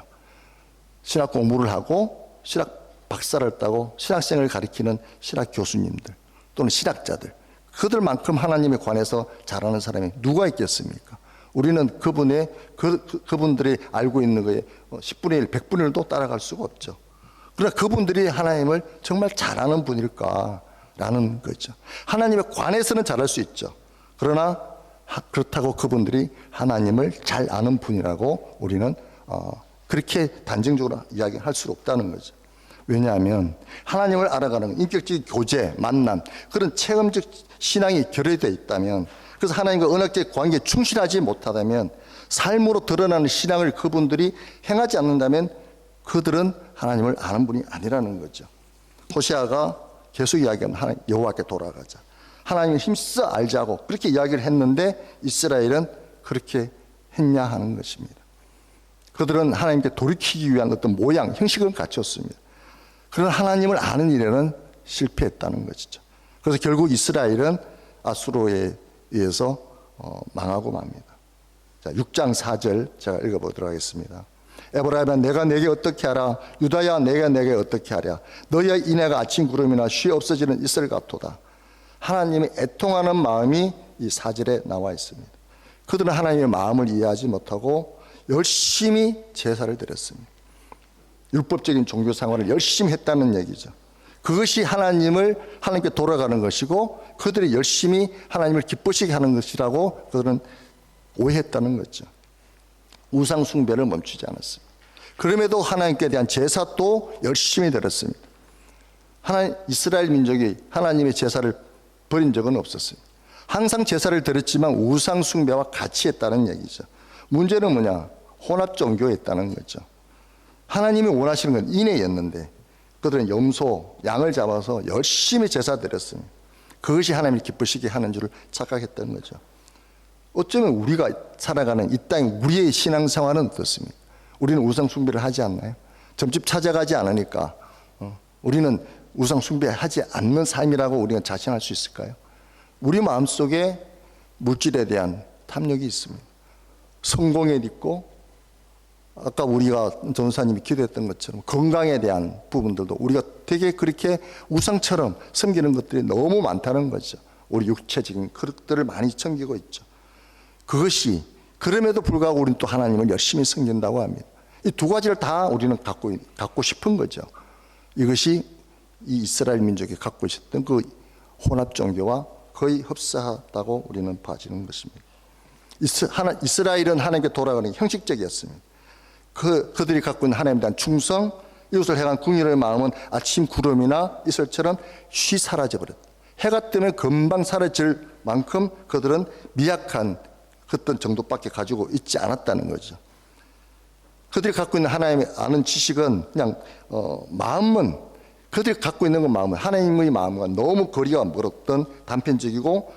신학 공부를 하고 신학 박사를 따고 신학생을 가리키는 신학 교수님들 또는 신학자들, 그들만큼 하나님에 관해서 잘 아는 사람이 누가 있겠습니까? 우리는 그분들이 알고 있는 거에 10분의 1, 100분의 1도 따라갈 수가 없죠. 그러나 그분들이 하나님을 정말 잘 아는 분일까라는 거죠. 하나님에 관해서는 잘할 수 있죠. 그러나 그렇다고 그분들이 하나님을 잘 아는 분이라고 우리는 그렇게 단정적으로 이야기할 수 없다는 거죠. 왜냐하면 하나님을 알아가는 인격적인 교제, 만남, 그런 체험적 신앙이 결여되어 있다면, 그래서 하나님과 언약적 관계에 충실하지 못하다면, 삶으로 드러나는 신앙을 그분들이 행하지 않는다면 그들은 하나님을 아는 분이 아니라는 거죠. 호세아가 계속 이야기하면 하나님 여호와께 돌아가자, 하나님을 힘써 알자고 그렇게 이야기를 했는데 이스라엘은 그렇게 했냐 하는 것입니다. 그들은 하나님께 돌이키기 위한 어떤 모양, 형식을 갖췄습니다. 그런 하나님을 아는 일에는 실패했다는 것이죠. 그래서 결국 이스라엘은 아수르에 의해서 망하고 맙니다. 자, 6장 4절 제가 읽어보도록 하겠습니다. 에브라임아 내가 내게 어떻게 하라, 유다야 내가 내게 어떻게 하랴, 너희의 인애가 아침 구름이나 쉬 없어지는 이슬 같도다. 하나님의 애통하는 마음이 이 4절에 나와 있습니다. 그들은 하나님의 마음을 이해하지 못하고 열심히 제사를 드렸습니다. 율법적인 종교 생활을 열심히 했다는 얘기죠. 그것이 하나님께 돌아가는 것이고 그들이 열심히 하나님을 기쁘시게 하는 것이라고 그들은 오해했다는 거죠. 우상 숭배를 멈추지 않았습니다. 그럼에도 하나님께 대한 제사도 열심히 드렸습니다. 이스라엘 민족이 하나님의 제사를 버린 적은 없었습니다. 항상 제사를 드렸지만 우상 숭배와 같이 했다는 얘기죠. 문제는 뭐냐? 혼합 종교였다는 거죠. 하나님이 원하시는 건 인애였는데 그들은 염소, 양을 잡아서 열심히 제사 드렸습니다. 그것이 하나님이 기쁘시게 하는 줄을 착각했던 거죠. 어쩌면 우리가 살아가는 이 땅 우리의 신앙생활은 어떻습니까? 우리는 우상 숭배를 하지 않나요? 점집 찾아가지 않으니까 우리는 우상 숭배하지 않는 삶이라고 우리가 자신할 수 있을까요? 우리 마음속에 물질에 대한 탐욕이 있습니다. 성공에 있고, 아까 우리가 전사님이 기도했던 것처럼 건강에 대한 부분들도 우리가 되게 그렇게 우상처럼 섬기는 것들이 너무 많다는 거죠. 우리 육체적인 그릇들을 많이 섬기고 있죠. 그것이 그럼에도 불구하고 우리는 또 하나님을 열심히 섬긴다고 합니다. 이 두 가지를 다 우리는 갖고 싶은 거죠. 이것이 이 이스라엘 민족이 갖고 있었던 그 혼합 종교와 거의 흡사하다고 우리는 봐지는 것입니다. 이스라엘은 하나님께 돌아가는 게 형식적이었습니다. 그들이 갖고 있는 하나님에 대한 충성, 이웃을 향한 궁일의 마음은 아침 구름이나 이슬처럼 쉬 사라져버렸다. 해가 뜨면 금방 사라질 만큼 그들은 미약한 어떤 정도밖에 가지고 있지 않았다는 거죠. 그들이 갖고 있는 하나님의 아는 지식은 그냥 마음은, 그들이 갖고 있는 건 마음은 하나님의 마음과 너무 거리가 멀었던 단편적이고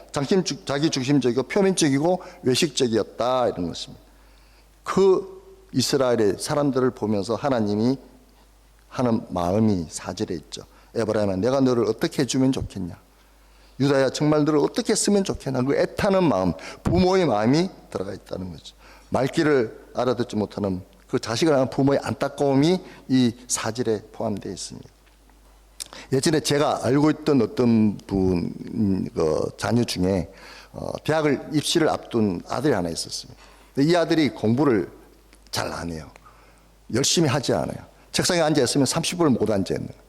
자기 중심적이고 표면적이고 외식적이었다, 이런 것입니다. 그 이스라엘의 사람들을 보면서 하나님이 하는 마음이 4절에 있죠. 에브라임아 내가 너를 어떻게 해주면 좋겠냐, 유다야 정말 너를 어떻게 했으면 좋겠나, 그 애타는 마음, 부모의 마음이 들어가 있다는 거죠. 말귀를 알아듣지 못하는 그 자식을 향한 부모의 안타까움이 이 4절에 포함되어 있습니다. 예전에 제가 알고 있던 어떤 분 자녀 중에 대학을 입시를 앞둔 아들이 하나 있었습니다. 이 아들이 공부를 잘 안 해요. 열심히 하지 않아요. 책상에 앉아 있으면 30분을 못 앉아 있는 거예요.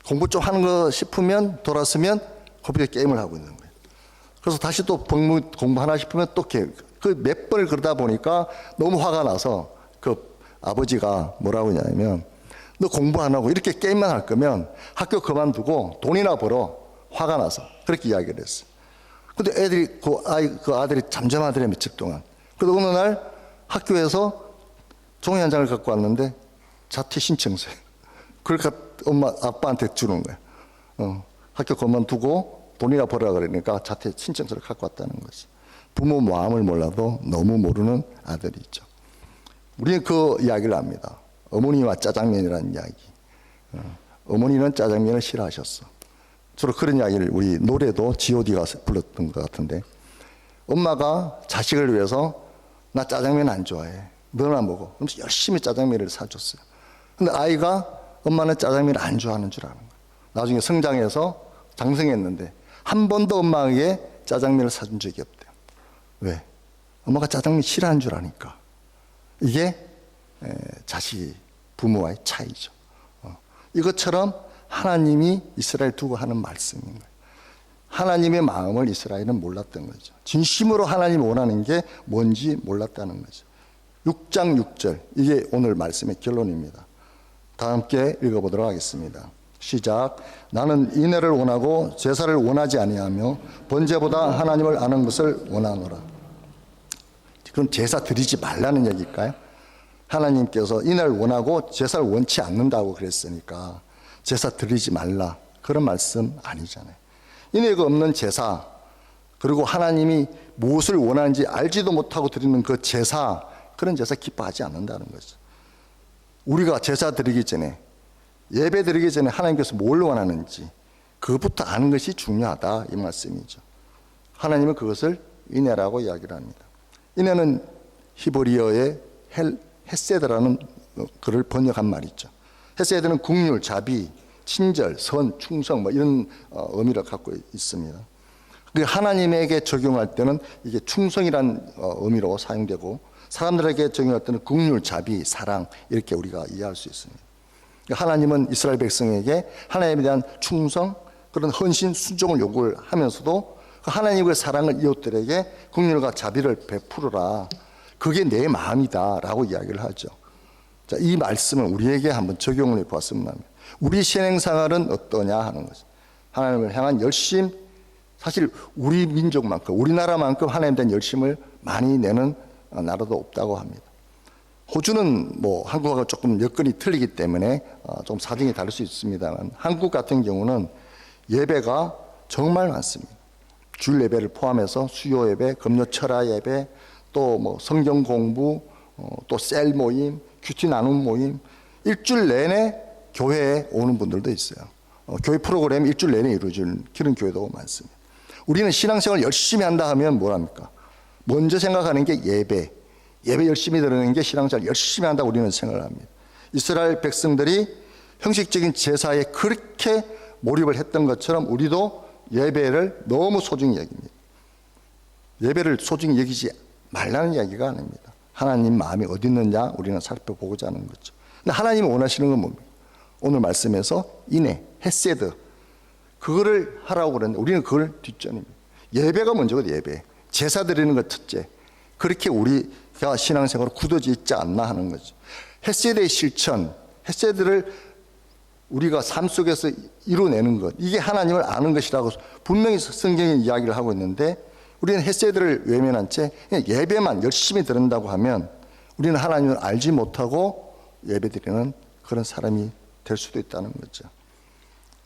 공부 좀 하는 거 싶으면 돌아서면 컴퓨터 게임을 하고 있는 거예요. 그래서 다시 또 공부하나 싶으면 또 그 몇 번을 그러다 보니까 너무 화가 나서 그 아버지가 뭐라고 하냐면, 너 공부 안 하고 이렇게 게임만 할 거면 학교 그만두고 돈이나 벌어. 화가 나서 그렇게 이야기를 했어요. 근데 애들이 그 아들이 잠잠하더래, 며칠 동안. 그래서 어느 날 학교에서 종이 한 장을 갖고 왔는데 자퇴 신청서예요. 그러니까 엄마 아빠한테 주는 거예요. 학교 그만두고 돈이나 벌으라 그러니까 자퇴 신청서를 갖고 왔다는 거지. 부모 마음을 몰라도 너무 모르는 아들이 있죠. 우리는 그 이야기를 압니다. 어머니와 짜장면이라는 이야기. 어머니는 짜장면을 싫어하셨어. 주로 그런 이야기를 우리 노래도 G.O.D가 불렀던 것 같은데, 엄마가 자식을 위해서 나 짜장면 안 좋아해, 너나 먹어, 그러면서 열심히 짜장면을 사줬어요. 근데 아이가 엄마는 짜장면을 안 좋아하는 줄 아는 거예요. 나중에 성장해서 장성했는데 한 번도 엄마에게 짜장면을 사준 적이 없대요. 왜? 엄마가 짜장면 싫어하는 줄 아니까. 이게 자식, 부모와의 차이죠. 이것처럼 하나님이 이스라엘 두고 하는 말씀인 거예요. 하나님의 마음을 이스라엘은 몰랐던 거죠. 진심으로 하나님이 원하는 게 뭔지 몰랐다는 거죠. 6장 6절, 이게 오늘 말씀의 결론입니다. 다 함께 읽어보도록 하겠습니다. 시작. 나는 인애를 원하고 제사를 원하지 아니하며 번제보다 하나님을 아는 것을 원하노라. 그럼 제사 드리지 말라는 얘기일까요? 하나님께서 인애를 원하고 제사를 원치 않는다고 그랬으니까 제사 드리지 말라, 그런 말씀 아니잖아요. 인애가 없는 제사, 그리고 하나님이 무엇을 원하는지 알지도 못하고 드리는 그 제사, 그런 제사 기뻐하지 않는다는 거죠. 우리가 제사 드리기 전에, 예배 드리기 전에 하나님께서 뭘 원하는지 그것부터 아는 것이 중요하다, 이 말씀이죠. 하나님은 그것을 인애라고 이야기를 합니다. 인애는 히브리어의 헤세드라는 글을 번역한 말이죠. 헤세드는 국률, 자비, 친절, 선, 충성 뭐 이런 의미를 갖고 있습니다. 하나님에게 적용할 때는 이게 충성이란 의미로 사용되고, 사람들에게 적용할 때는 국률, 자비, 사랑, 이렇게 우리가 이해할 수 있습니다. 하나님은 이스라엘 백성에게 하나님에 대한 충성, 그런 헌신, 순종을 요구를 하면서도 하나님의 사랑을 이웃들에게 국률과 자비를 베풀어라, 그게 내 마음이다 라고 이야기를 하죠. 자, 이 말씀을 우리에게 한번 적용을 해보았으면 합니다. 우리 신앙생활은 어떠냐 하는 거죠. 하나님을 향한 열심, 사실 우리 민족만큼, 우리나라만큼 하나님에 대한 열심을 많이 내는 나라도 없다고 합니다. 호주는 뭐 한국하고 조금 여건이 틀리기 때문에 좀 사정이 다를 수 있습니다만, 한국 같은 경우는 예배가 정말 많습니다. 주일 예배를 포함해서 수요 예배, 금요 철야 예배, 또 뭐 성경 공부, 또 셀 모임, 큐티 나눔 모임, 일주일 내내 교회에 오는 분들도 있어요. 교회 프로그램이 일주일 내내 이루어지는 그런 교회도 많습니다. 우리는 신앙생활 열심히 한다 하면 뭐랍니까? 먼저 생각하는 게 예배 열심히 드리는 게 신앙생활 열심히 한다고 우리는 생각을 합니다. 이스라엘 백성들이 형식적인 제사에 그렇게 몰입을 했던 것처럼 우리도 예배를 너무 소중히 여깁니다. 예배를 소중히 여기지 말라는 이야기가 아닙니다. 하나님 마음이 어디 있느냐 우리는 살펴보고자 하는 거죠. 근데 하나님이 원하시는 건 뭡니까? 오늘 말씀에서 인애, 헤세드, 그거를 하라고 그랬는데 우리는 그걸 뒷전입니다. 예배가 먼저거든요. 예배, 제사 드리는 것 첫째. 그렇게 우리가 신앙생활로 굳어져 있지 않나 하는 거죠. 헤세드의 실천, 헤세드를 우리가 삶 속에서 이루어내는 것, 이게 하나님을 아는 것이라고 분명히 성경에 이야기를 하고 있는데, 우리는 헤세드를 외면한 채 그냥 예배만 열심히 드린다고 하면 우리는 하나님을 알지 못하고 예배드리는 그런 사람이 될 수도 있다는 거죠.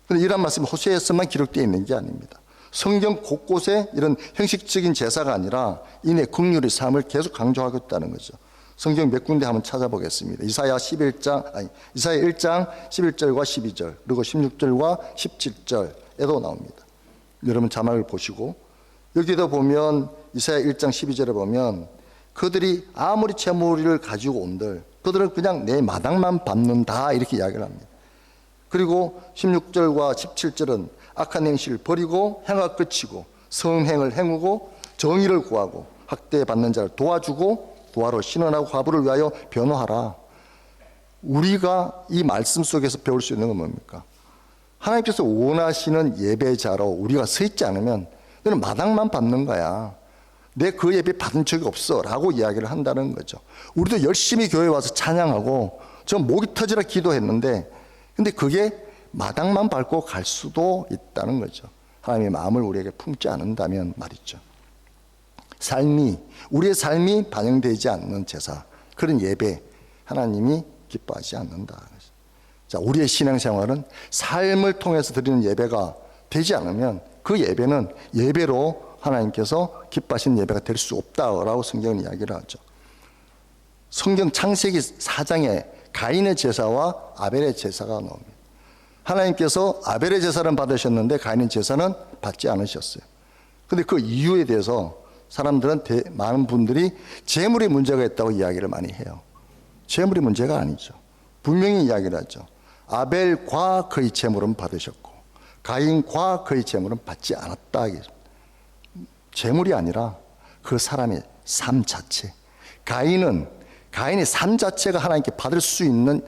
그런데 이런 말씀이 호세아에서만 기록되어 있는 게 아닙니다. 성경 곳곳에 이런 형식적인 제사가 아니라 인의 긍휼의 삶을 계속 강조하고 있다는 거죠. 성경 몇 군데 한번 찾아보겠습니다. 이사야 1장 11절과 12절, 그리고 16절과 17절에도 나옵니다. 여러분 자막을 보시고, 여기도 보면 이사야 1장 12절에 보면 그들이 아무리 재물을 가지고 온들 그들은 그냥 내 마당만 밟는다, 이렇게 이야기를 합니다. 그리고 16절과 17절은 악한 행실을 버리고 행악 끝이고 성행을 행하고 정의를 구하고 학대받는 자를 도와주고 구하러 신원하고 과부를 위하여 변호하라. 우리가 이 말씀 속에서 배울 수 있는 건 뭡니까? 하나님께서 원하시는 예배자로 우리가 서 있지 않으면 너는 마당만 밟는 거야. 내 그 예배 받은 적이 없어 라고 이야기를 한다는 거죠. 우리도 열심히 교회에 와서 찬양하고 저 목이 터지라 기도했는데, 근데 그게 마당만 밟고 갈 수도 있다는 거죠. 하나님의 마음을 우리에게 품지 않는다면 말이죠. 우리의 삶이 반영되지 않는 제사, 그런 예배, 하나님이 기뻐하지 않는다. 자, 우리의 신앙생활은 삶을 통해서 드리는 예배가 되지 않으면 그 예배는 예배로 하나님께서 기뻐하시는 예배가 될 수 없다라고 성경은 이야기를 하죠. 성경 창세기 4장에 가인의 제사와 아벨의 제사가 나옵니다. 하나님께서 아벨의 제사는 받으셨는데 가인의 제사는 받지 않으셨어요. 근데 그 이유에 대해서 사람들은 많은 분들이 재물이 문제가 있다고 이야기를 많이 해요. 재물이 문제가 아니죠. 분명히 이야기를 하죠. 아벨과 그의 재물은 받으셨고 가인과 그의 재물은 받지 않았다. 재물이 아니라 그 사람의 삶 자체. 가인의 삶 자체가 하나님께 받을 수 있는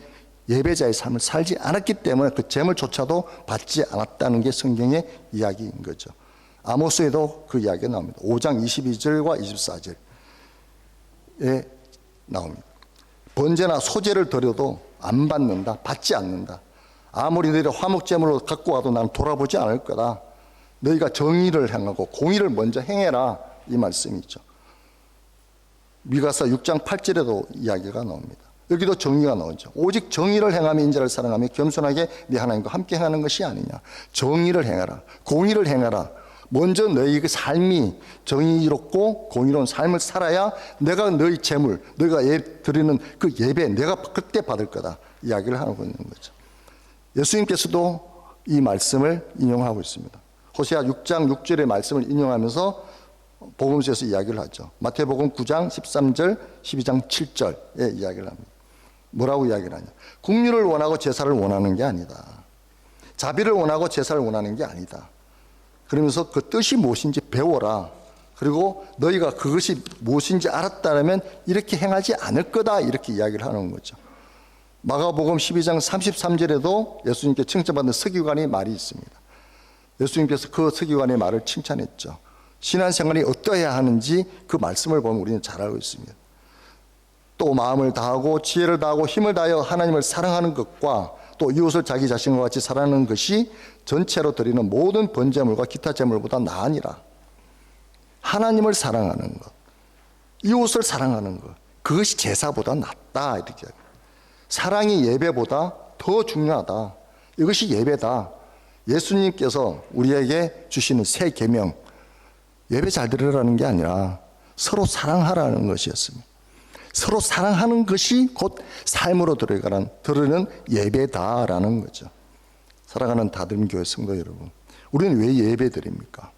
예배자의 삶을 살지 않았기 때문에 그 재물조차도 받지 않았다는 게 성경의 이야기인 거죠. 아모스에도 그 이야기가 나옵니다. 5장 22절과 24절에 나옵니다. 번제나 소제를 드려도 안 받는다, 받지 않는다. 아무리 너희를 화목제물로 갖고 와도 난 돌아보지 않을 거다. 너희가 정의를 행하고 공의를 먼저 행해라, 이 말씀이죠. 미가서 6장 8절에도 이야기가 나옵니다. 여기도 정의가 나오죠. 오직 정의를 행하며 인자를 사랑하며 겸손하게 네 하나님과 함께 행하는 것이 아니냐. 정의를 행하라, 공의를 행하라. 먼저 너희 그 삶이 정의롭고 공의로운 삶을 살아야 내가 너희 재물, 너희가 드리는 그 예배 내가 그때 받을 거다, 이야기를 하고 있는 거죠. 예수님께서도 이 말씀을 인용하고 있습니다. 호세아 6장 6절의 말씀을 인용하면서 복음서에서 이야기를 하죠. 마태복음 9장 13절, 12장 7절에 이야기를 합니다. 뭐라고 이야기를 하냐. 국률을 원하고 제사를 원하는 게 아니다. 자비를 원하고 제사를 원하는 게 아니다. 그러면서 그 뜻이 무엇인지 배워라. 그리고 너희가 그것이 무엇인지 알았다면 이렇게 행하지 않을 거다, 이렇게 이야기를 하는 거죠. 마가복음 12장 33절에도 예수님께 칭찬받는 서기관의 말이 있습니다. 예수님께서 그 서기관의 말을 칭찬했죠. 신앙생활이 어떠해야 하는지 그 말씀을 보면 우리는 잘 알고 있습니다. 또 마음을 다하고 지혜를 다하고 힘을 다하여 하나님을 사랑하는 것과 또 이웃을 자기 자신과 같이 사랑하는 것이 전체로 드리는 모든 번제물과 기타 제물보다 나으니라. 하나님을 사랑하는 것, 이웃을 사랑하는 것, 그것이 제사보다 낫다, 이렇게. 사랑이 예배보다 더 중요하다. 이것이 예배다. 예수님께서 우리에게 주시는 새 계명, 예배 잘 드리라는 게 아니라 서로 사랑하라는 것이었습니다. 서로 사랑하는 것이 곧 삶으로 드리는 예배다라는 거죠. 사랑하는 다듬교회 성도 여러분, 우리는 왜 예배 드립니까?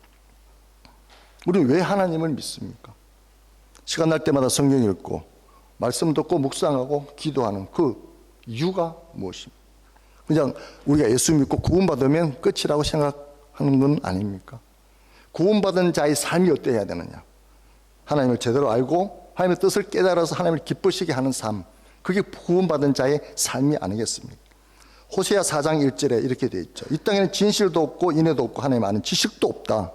우리는 왜 하나님을 믿습니까? 시간 날 때마다 성경 읽고 말씀 듣고 묵상하고 기도하는 그 이유가 무엇입니까? 그냥 우리가 예수 믿고 구원받으면 끝이라고 생각하는 건 아닙니까? 구원받은 자의 삶이 어때야 되느냐? 하나님을 제대로 알고 하나님의 뜻을 깨달아서 하나님을 기쁘시게 하는 삶, 그게 구원받은 자의 삶이 아니겠습니까? 호세아 4장 1절에 이렇게 되어 있죠. 이 땅에는 진실도 없고 인애도 없고 하나님 아는 지식도 없다.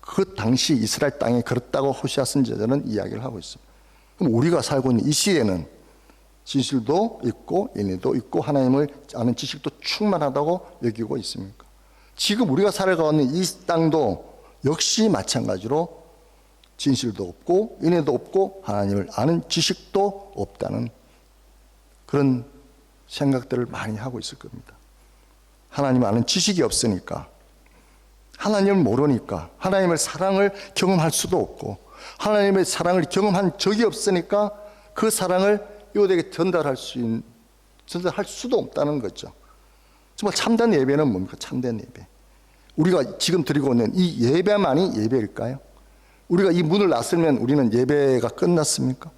그 당시 이스라엘 땅에 그렇다고 호세아 선지자는 이야기를 하고 있습니다. 그럼 우리가 살고 있는 이 시대는 진실도 있고 인애도 있고 하나님을 아는 지식도 충만하다고 여기고 있습니까? 지금 우리가 살아가고 있는 이 땅도 역시 마찬가지로 진실도 없고 인애도 없고 하나님을 아는 지식도 없다는 그런 생각들을 많이 하고 있을 겁니다. 하나님을 아는 지식이 없으니까, 하나님을 모르니까 하나님의 사랑을 경험할 수도 없고, 하나님의 사랑을 경험한 적이 없으니까 그 사랑을 이웃에게 전달할 수도 없다는 거죠. 정말 참된 예배는 뭡니까? 참된 예배. 우리가 지금 드리고 있는 이 예배만이 예배일까요? 우리가 이 문을 나서면 우리는 예배가 끝났습니까?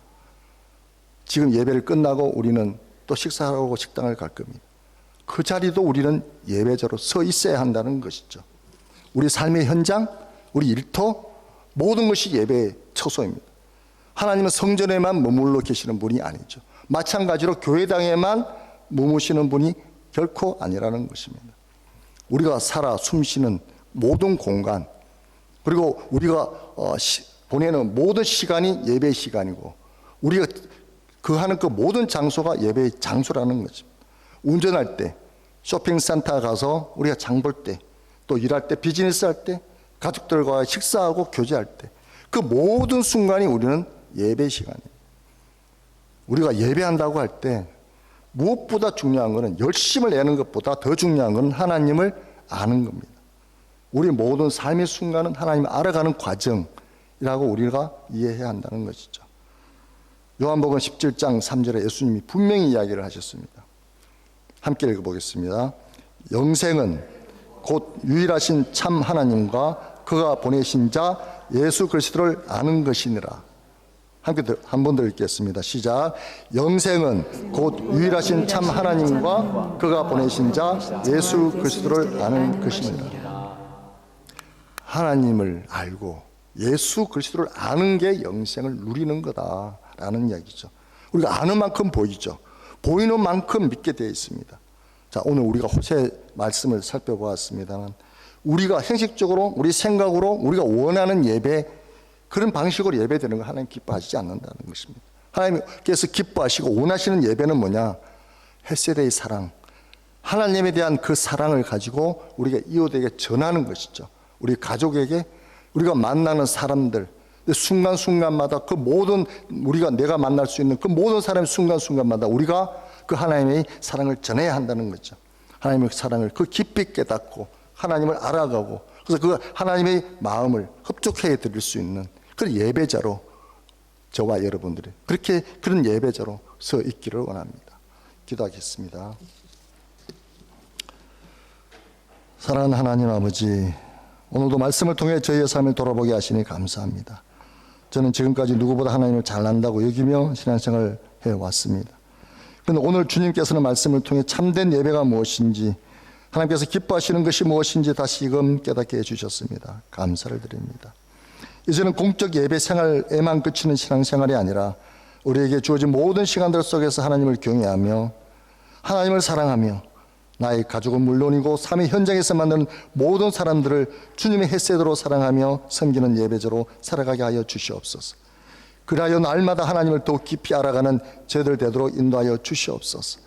지금 예배를 끝나고 우리는 또 식사하고 식당을 갈 겁니다. 그 자리도 우리는 예배자로 서 있어야 한다는 것이죠. 우리 삶의 현장, 우리 일터, 모든 것이 예배의 처소입니다. 하나님은 성전에만 머물러 계시는 분이 아니죠. 마찬가지로 교회당에만 머무시는 분이 결코 아니라는 것입니다. 우리가 살아 숨쉬는 모든 공간, 그리고 우리가 보내는 모든 시간이 예배의 시간이고, 우리가 하는 그 모든 장소가 예배의 장소라는 거죠. 운전할 때, 쇼핑센터 가서 우리가 장 볼 때, 또 일할 때, 비즈니스 할 때, 가족들과 식사하고 교제할 때, 그 모든 순간이 우리는 예배 시간이에요. 우리가 예배한다고 할 때 무엇보다 중요한 것은, 열심을 내는 것보다 더 중요한 것은 하나님을 아는 겁니다. 우리 모든 삶의 순간은 하나님을 알아가는 과정이라고 우리가 이해해야 한다는 것이죠. 요한복음 17장 3절에 예수님이 분명히 이야기를 하셨습니다. 함께 읽어보겠습니다. 영생은 곧 유일하신 참 하나님과 그가 보내신 자 예수 그리스도를 아는 것이니라. 함께 한 번 더 읽겠습니다. 시작. 영생은 곧 유일하신 참 하나님과 그가 보내신 자 예수 그리스도를 아는 것이니라. 하나님을 알고 예수 그리스도를 아는 게 영생을 누리는 거다라는 이야기죠. 우리가 아는 만큼 보이죠. 보이는 만큼 믿게 되어 있습니다. 자, 오늘 우리가 호세 말씀을 살펴보았습니다만 우리가 형식적으로 우리 생각으로 우리가 원하는 예배 그런 방식으로 예배드리는 걸 하나님 기뻐하시지 않는다는 것입니다. 하나님께서 기뻐하시고 원하시는 예배는 뭐냐? 헬세대의 사랑, 하나님에 대한 그 사랑을 가지고 우리가 이웃에게 전하는 것이죠. 우리 가족에게, 우리가 만나는 사람들, 순간순간마다 그 모든 우리가 내가 만날 수 있는 그 모든 사람의 순간순간마다 우리가 그 하나님의 사랑을 전해야 한다는 거죠. 하나님의 사랑을 그 깊이 깨닫고 하나님을 알아가고 그래서 그 하나님의 마음을 흡족해 드릴 수 있는 그런 예배자로 저와 여러분들이 그렇게 그런 예배자로 서 있기를 원합니다. 기도하겠습니다. 사랑하는 하나님 아버지, 오늘도 말씀을 통해 저희의 삶을 돌아보게 하시니 감사합니다. 저는 지금까지 누구보다 하나님을 잘 안다고 여기며 신앙생활을 해왔습니다. 그런데 오늘 주님께서는 말씀을 통해 참된 예배가 무엇인지, 하나님께서 기뻐하시는 것이 무엇인지 다시금 깨닫게 해주셨습니다. 감사를 드립니다. 이제는 공적 예배 생활에만 그치는 신앙생활이 아니라 우리에게 주어진 모든 시간들 속에서 하나님을 경외하며 하나님을 사랑하며 나의 가족은 물론이고 삶의 현장에서 만나는 모든 사람들을 주님의 햇새대로 사랑하며 섬기는 예배자로 살아가게 하여 주시옵소서. 그리하여 날마다 하나님을 더욱 깊이 알아가는 저희들 되도록 인도하여 주시옵소서.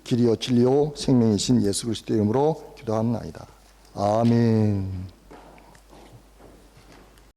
길이요 진리요 생명이신 예수 그리스도의 이름으로 기도합나이다. 아멘.